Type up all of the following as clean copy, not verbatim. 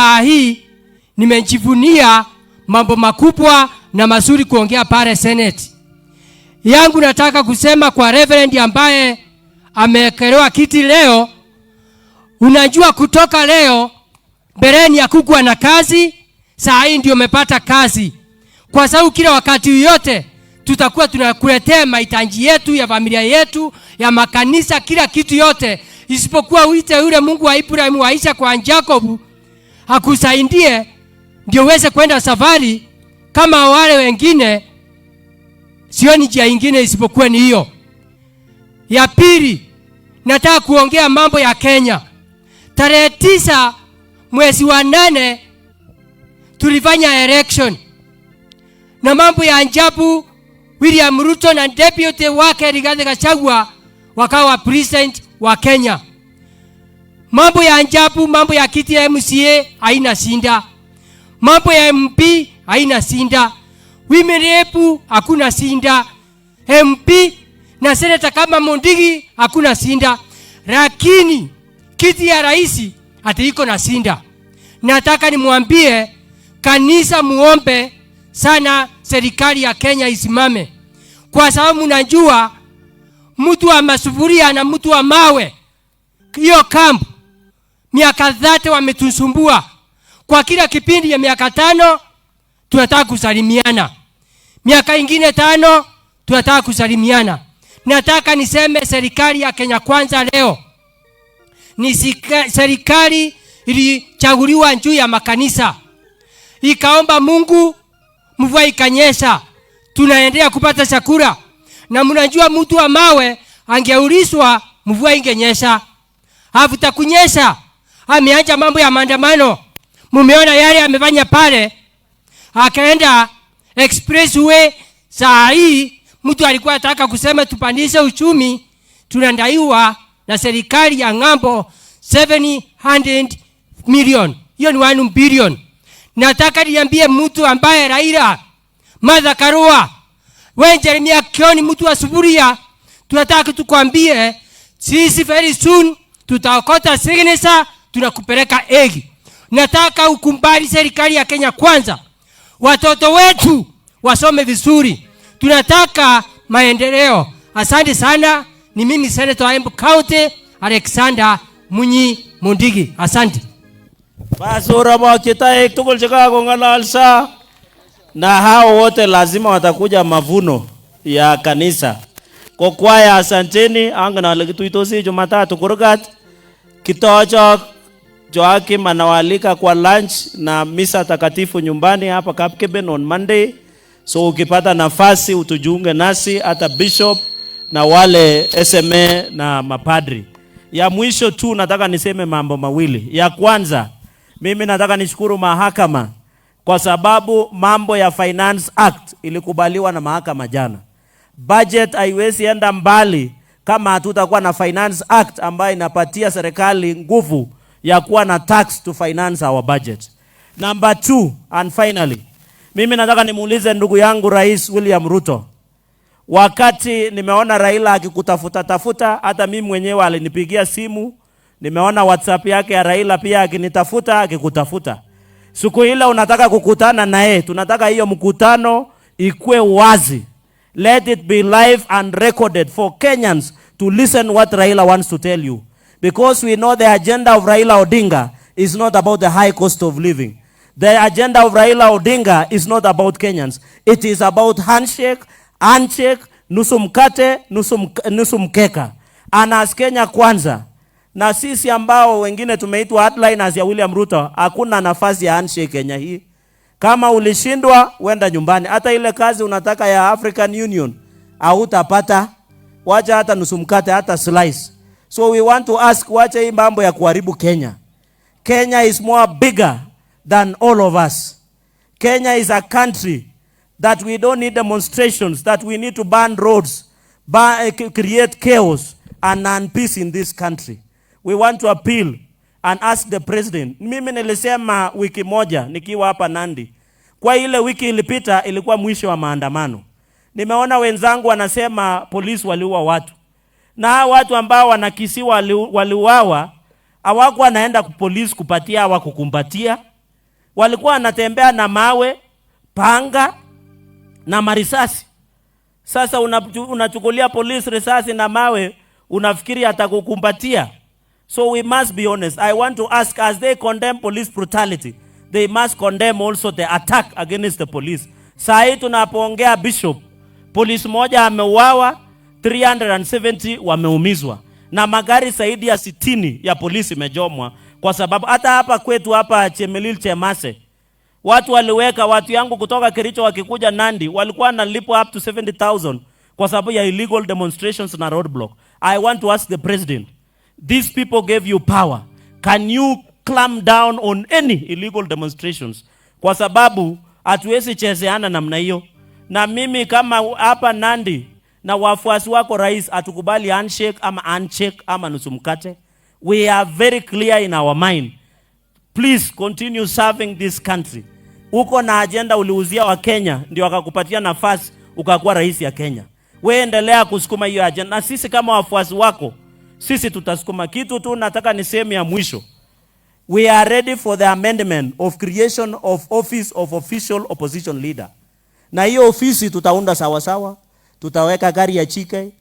Hii nimejivunia mambo makubwa na mazuri kuongea pale Senate. Yangu nataka kusema kwa Reverend ambaye amekelewa kiti leo, unajua kutoka leo bereni ya kukua na kazi, saa hii ndio umepata kazi. Kwa sababu kila wakati yote tutakuwa tunakuletea mahitaji yetu ya familia yetu, ya makanisa, kila kitu yote, isipokuwa uite yule Mungu wa Ibrahim, wa Isaka, kwa Jacob akusaidie ndio uweze kwenda safari kama wale wengine. Sioni njia nyingine isipokuwa ni hiyo. Ya pili, nataka kuongea mambo ya Kenya. Tarehe 9 mwezi wa 8 tulifanya election. Na mambo ya ajabu, William Ruto na deputy wake Rigathi Gachagua wakawa president wa Kenya. Mambo ya ajabu, mambo ya kiti ya MCA haina shinda. Mambo ya MP haina shinda. Women rep hakuna shinda. MP na seneta kama Mondigi hakuna shinda. Lakini kiti ya rais ati iko na shinda. Nataka nimwambie kanisa muombe sana serikali ya Kenya isimame. Kwa sababu mnajua mtu wa masufuria na mtu wa mawe, hiyo kampu miaka 30 wametusumbua. Kwa kila kipindi ya miaka 5 tunataka kusalimiana. Miaka ingine 5 tunataka kusalimiana. Nataka niseme serikali ya Kenya Kwanza leo ni serikali ilichaguliwa juu ya makanisa. Ikaomba Mungu, mvua ikanyesha, tunaendelea kupata chakula. Na mnajua mtu wa mawe angeulizwa mvua ingenyesha. Hafuta kunyesha, ameanza mambo ya maandamano. Mumeona yale amefanya pale. Akaenda expressway. Saa hii mtu alikuwa anataka kusema tupandishe uchumi, tunadaiwa na serikali ya ngambo 700 million. Hiyo ni 1 billion. Nataka niambie mtu ambaye Raila, Martha Karua, wewe Jeremia Kioni, mtu wa sufuria, tunataka tukwambie sisi very soon tutaokota signature, tunakupeleka Hague. Nataka ukumbali serikali ya Kenya Kwanza. Watoto wetu wasome vizuri. Tunataka maendeleo. Asante sana. Ni mimi Senator wa Embu County, Alexander Munyi Mondigi. Asante. Basura mwakitae tukul chika kongalalsa. Na hao wote lazima watakuja mavuno ya kanisa. Kwa kwaya asanteni, anga na legituitosi Jumatatu kurugat. Kitocho Joakim anawalika kwa lunch na misa takatifu nyumbani hapa Kapkeben on Monday. So ukipata nafasi utujiunge nasi, hata bishop na wale SMA na mapadri. Ya mwisho tu nataka niseme mambo mawili. Ya kwanza, mimi nataka nishukuru mahakama kwa sababu mambo ya Finance Act ilikubaliwa na mahakama jana. Budget haiwezi enda mbali kama hatutakuwa na Finance Act ambayo inapatia serikali nguvu ya kuwa na tax to finance our budget. Number 2, and finally, mimi nataka nimuulize ndugu yangu Rais William Ruto. Wakati nimeona Raila akikutafuta, hata mimi mwenyewe alinipigia simu, nimeona WhatsApp yake ya Raila pia akinitafuta, akikutafuta. Siku ile unataka kukutana naye, tunataka hiyo mkutano ikue wazi. Let it be live and recorded for Kenyans to listen what Raila wants to tell you. Because we know the agenda of Raila Odinga is not about the high cost of living. The agenda of Raila Odinga is not about Kenyans. It is about handshake, nusu mkate, nusu mkeka. Anas Kenya Kwanza. Na sisi ambao wengine tumeitwa hardliners ya William Ruto, hakuna nafasi ya handshake Kenya hii. Kama ulishindwa, wenda nyumbani. Hata ile kazi unataka ya African Union, hautapata. Wacha hata nusu mkate, hata slice. So we want to ask, wacha hii mambo ya kuharibu Kenya. Kenya is more bigger than all of us. Kenya is a country that we don't need demonstrations, that we need to ban roads, create chaos and peace in this country. We want to appeal and ask the president. Mimi nilisema wiki moja nikiwa hapa Nandi. Kwa ile wiki ilipita ilikuwa mwisho wa maandamano. Nimeona wenzangu wanasema polisi waliua watu. Na watu ambao wanakisiwa waliuawa, hawakuwa naenda polisi kupatia hawa kukumbatia. walikuwa wanatembea na mawe, panga na marisasi. Sasa unachukulia police risasi na mawe, unafikiri atakukumbatia? So we must be honest. I want to ask, as they condemn police brutality, they must condemn also the attack against the police. Saa hii tunapoongea Bishop, polisi moja ameuawa, 370 wameumizwa, na magari zaidi ya 60 ya polisi imejomwa, kwa sababu hata hapa kwetu hapa Chemelil Chemase, watu waliweka, watu yangu kutoka Kericho wakikuja Nandi walikuwa wanalipwa up to 70,000 kwa sababu ya illegal demonstrations na roadblock. I want to ask the president, these people gave you power, can you clamp down on any illegal demonstrations? Kwa sababu hatuwezi chezeana namna hiyo. Na mimi kama hapa Nandi na wafuasi wako rais, atukubali handshake ama nusu mkate. We are very clear in our mind. Please continue serving this country. Uko na agenda uliuzia wa Kenya, ndio wakakupatia nafasi ukakuwa rais ya Kenya. Wewe endelea kusukuma hiyo agenda, na sisi kama wafuasi wako, sisi tutasukuma. Kitu tu nataka niseme ya mwisho, we are ready for the amendment of creation of office of official opposition leader. Na hiyo ofisi tutaunda sawa sawa, tutaweka gari ya chike.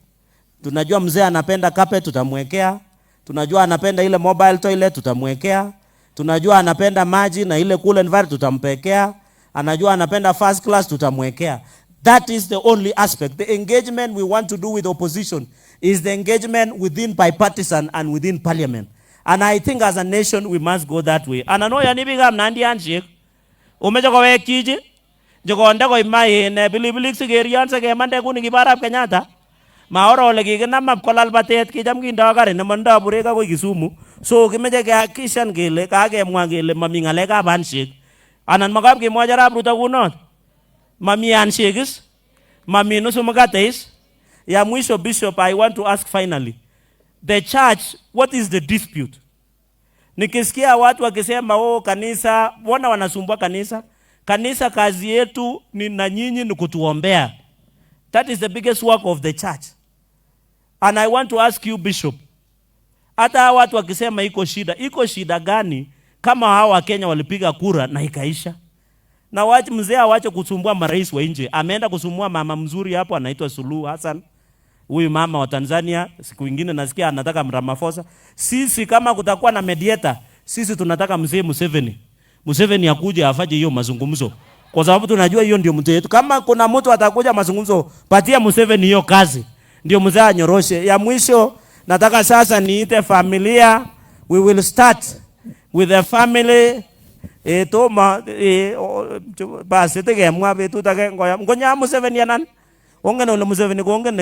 Tunajua mzee anapenda carpet, tutamwekea. Tunajua anapenda ile mobile toilet, tutamwekea. Tunajua anapenda maji na ile cool environment, tutampekea. Anajua anapenda first class, tutamwekea. That is the only aspect. The engagement we want to do with opposition is the engagement within bipartisan and within parliament. And I think as a nation we must go that way. And I know yanibigam nandi handshake. Umeja kwa wekiji. Joko ndako imai ne bilibilik sigerian sa kemande kuni kibarap Kenyatta. Maoro lagi kenama kolal batet kijam kindagare na manda bureka ko Kisumu. So kimeja ke kishan gele kage mwangele mami ngaleka handshake. Anan magam ki mwajara bruta kunot. Mami handshake is mami nusu mkate is. Ya mwisho Bishop, I want to ask finally, the church, what is the dispute? Nikisikia watu wakisema kanisa, wana wanasumbua kanisa. Kanisa kazi yetu ni na nyinyi ni kutuombea. That is the biggest work of the church. And I want to ask you Bishop, hata watu wakisema iko shida gani kama hawa Kenya walipiga kura na ikaisha? Na wacha mzee awache kusumbua marais wa nje. Ameenda kusumbua mama mzuri hapo anaitwa Suluhu Hassan. Huyu mama wa Tanzania, siku nyingine nasikia anataka Ramaphosa. Sisi kama kutakuwa na mediator, sisi tunataka mzee Museveni. Museveni akuje afanye hiyo mazungumzo. Kwa sababu tunajua hiyo ndio mtu yetu. Kama kuna mtu atakuja mazungumzo, patia Museveni hiyo kazi. Ndio mzee anyoroshe. Ya mwisho nataka sasa niite familia. We will start with the family. Basi tege mwa betu tage ngoya. Ngonya Museveni yanan. Ongen ole Museveni ko ongen